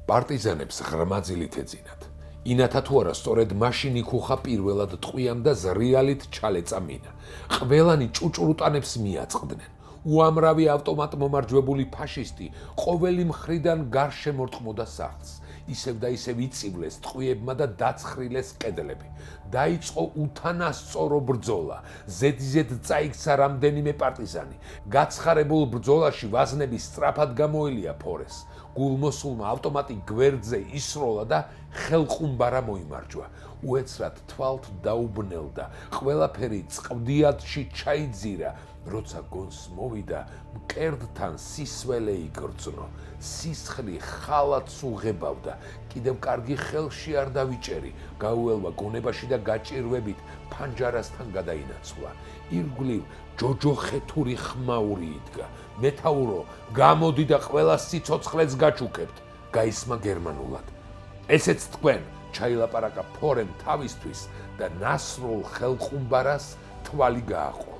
პარტიზანებს ღრმაძილით ეძინათ. ინათა თუ არა სწორედ მაშინ იქუხა პირველად ტყვიამ და ზრიალით ჩალეწა მინა. ყველანი ჭუჭრუტანებს მიაწყდნენ. უამრავი ავტომატ მომარჯვებული ფაშისტი ყოველი მხრიდან გარშემორტყმოდა სახლს. ისევ და ისევ იწივლეს ტყვიებმა და დაცხრილეს კედლები. დაიწყო უთანასწორო ბრძოლა. ზედიზედ წაიქცა რამდენიმე პარტიზანი. გაცხარებულ ბრძოლაში ვაზნები სწრაფად გამოელია ფორეს. გულმოსულმა ავტომატი გვერდზე ისროლა და ხელყუმბარა მოიმარჯვა. უეცრად თვალთ დაუბნელდა. ყველაფერი წყდიათში ჩაიძირა. როცა გონს მოვიდა, მკერდთან სისველე იგრძნო. სისხლი ხალათს უღებავდა. კიდევ კარგი ხელში არ დავიჭერი. გაუელვა გონებაში და გაჭირვებით ფანჯარასთან გადაინაცვლა. ირგვლივ ჯოჯოხეთური ხმაური იდგა. მეთაურო, გამოდი და ყველა სიცოცხლეს გაჩუქებთ. გაისმა გერმანულად. ესეც თქვენ, ჩაილაპარაკა ფორემ თავისთვის და ნასრულ ხელყუმბარას თვალი გააყო.